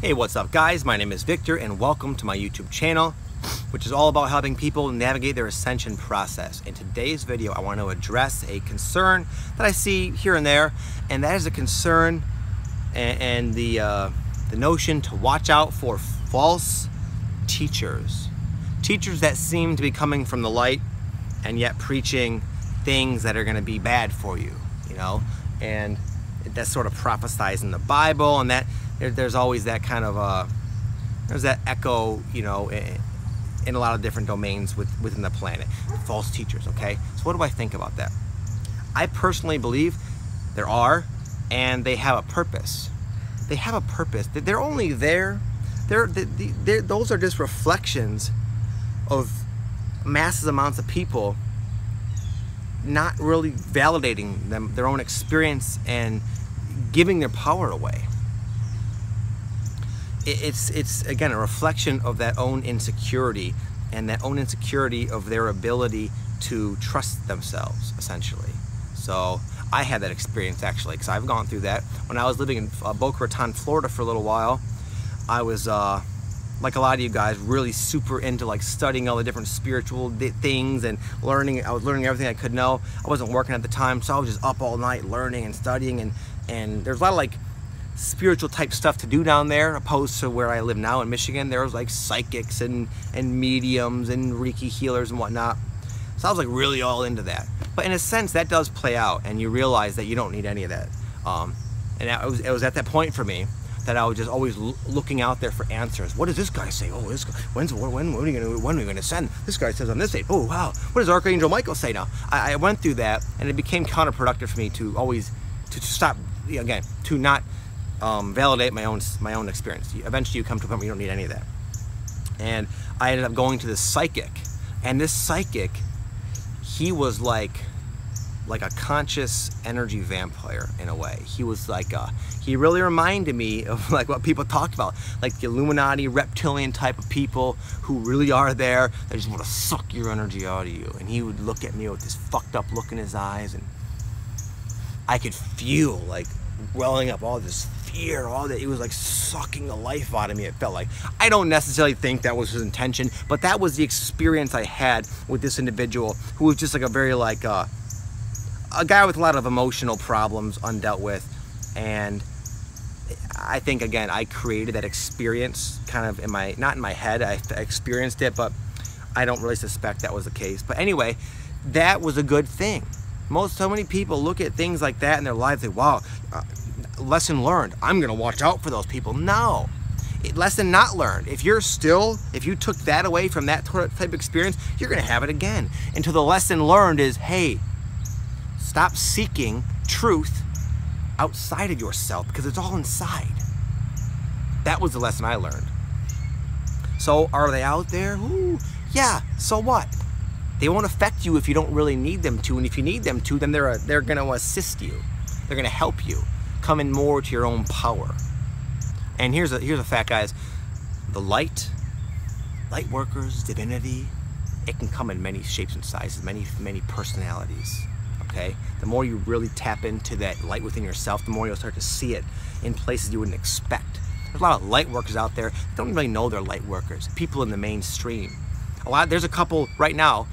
Hey, what's up guys? My name is Victor and welcome to my YouTube channel, which is all about helping people navigate their ascension process. In today's video, I want to address a concern that I see here and there, and that is a concern and the notion to watch out for false teachers. Teachers that seem to be coming from the light and yet preaching things that are going to be bad for you, and that's sort of prophesied in the Bible, and that there's always that kind of there's that echo, in a lot of different domains within the planet. False teachers, okay? So what do I think about that? I personally believe there are, and they have a purpose. They have a purpose. They're only there. Those are just reflections of massive amounts of people not really validating their own experience and giving their power away. It's again a reflection of that own insecurity, and that own insecurity of their ability to trust themselves, essentially. So I had that experience actually, because I've gone through that. When I was living in Boca Raton, Florida for a little while, I was like a lot of you guys, really super into like studying all the different spiritual things and learning. I was learning everything I could know. I wasn't working at the time, so I was just up all night learning and studying, and there's a lot of like spiritual type stuff to do down there, opposed to where I live now in Michigan. There was like psychics and mediums and Reiki healers and whatnot. So I was like really all into that. But in a sense, that does play out, and you realize that you don't need any of that. And it was at that point for me that I was just always looking out there for answers. What does this guy say? Oh, this guy, when are we going to send? This guy says on this date. Oh wow, what does Archangel Michael say now? I went through that, and it became counterproductive for me to always to stop again, to not validate my own experience. Eventually you come to a point where you don't need any of that. And I ended up going to this psychic, and this psychic, he was like a conscious energy vampire in a way. He was like he really reminded me of like what people talk about, like the Illuminati reptilian type of people who really are there. They just want to suck your energy out of you. And he would look at me with this fucked up look in his eyes, and I could feel like welling up all this fear, all that. It was like sucking the life out of me, it felt like. I don't necessarily think that was his intention, but that was the experience I had with this individual, who was just like a very like a guy with a lot of emotional problems undealt with. And I think again, I created that experience kind of in my, not in my head, I experienced it, but I don't really suspect that was the case. But anyway, that was a good thing. So many people look at things like that in their lives, like, wow, lesson learned, I'm gonna watch out for those people. No, lesson not learned. If you took that away from that type of experience, you're gonna have it again. Until the lesson learned is, hey, stop seeking truth outside of yourself, because it's all inside. That was the lesson I learned. So are they out there? Ooh, yeah, so what? They won't affect you if you don't really need them to, and if you need them to, then they're going to assist you. They're going to help you come in more to your own power. And here's a fact, guys. The light workers, divinity, it can come in many shapes and sizes, many personalities. Okay? The more you really tap into that light within yourself, the more you'll start to see it in places you wouldn't expect. There's a lot of light workers out there that don't really know they're light workers. People in the mainstream. There's a couple right now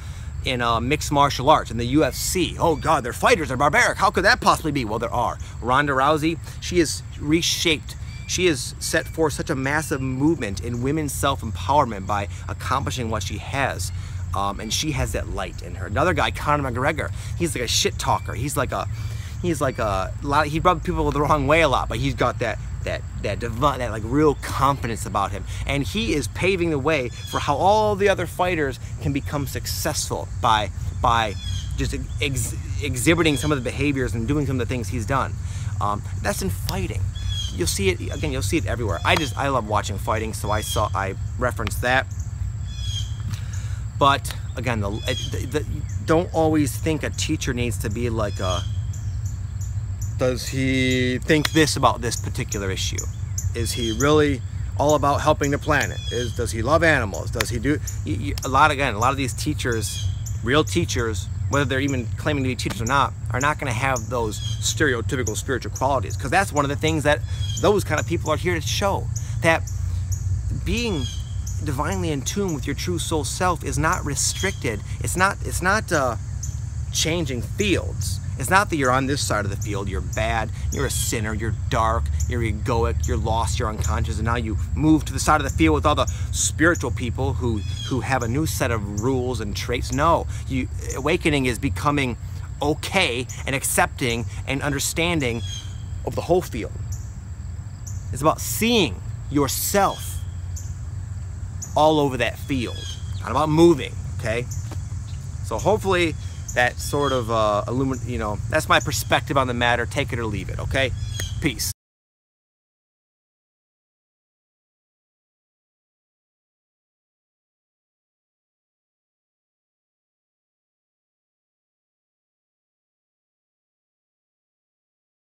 in mixed martial arts, in the UFC. Oh God, their fighters are barbaric. How could that possibly be? Well, there are. Ronda Rousey, she has reshaped, she has set forth such a massive movement in women's self-empowerment by accomplishing what she has. And she has that light in her. Another guy, Conor McGregor, he's like a shit talker. He rubbed people the wrong way a lot, but he's got that divine, that like real confidence about him, and he is paving the way for how all the other fighters can become successful by just exhibiting some of the behaviors and doing some of the things he's done. That's in fighting. You'll see it again. You'll see it everywhere. I love watching fighting, so I referenced that. But again, don't always think a teacher needs to be like a, does he think this about this particular issue? Is he really all about helping the planet? Does he love animals? Does he do a lot of these teachers, real teachers, whether they're even claiming to be teachers or not, are not going to have those stereotypical spiritual qualities, because that's one of the things that those kind of people are here to show. that being divinely in tune with your true soul self is not restricted. It's not changing fields. It's not that you're on this side of the field, you're bad, you're a sinner, you're dark, you're egoic, you're lost, you're unconscious, and now you move to the side of the field with all the spiritual people who have a new set of rules and traits. No, awakening is becoming okay and accepting and understanding of the whole field. It's about seeing yourself all over that field, not about moving, okay? So hopefully that sort of that's my perspective on the matter. Take it or leave it, okay? Peace.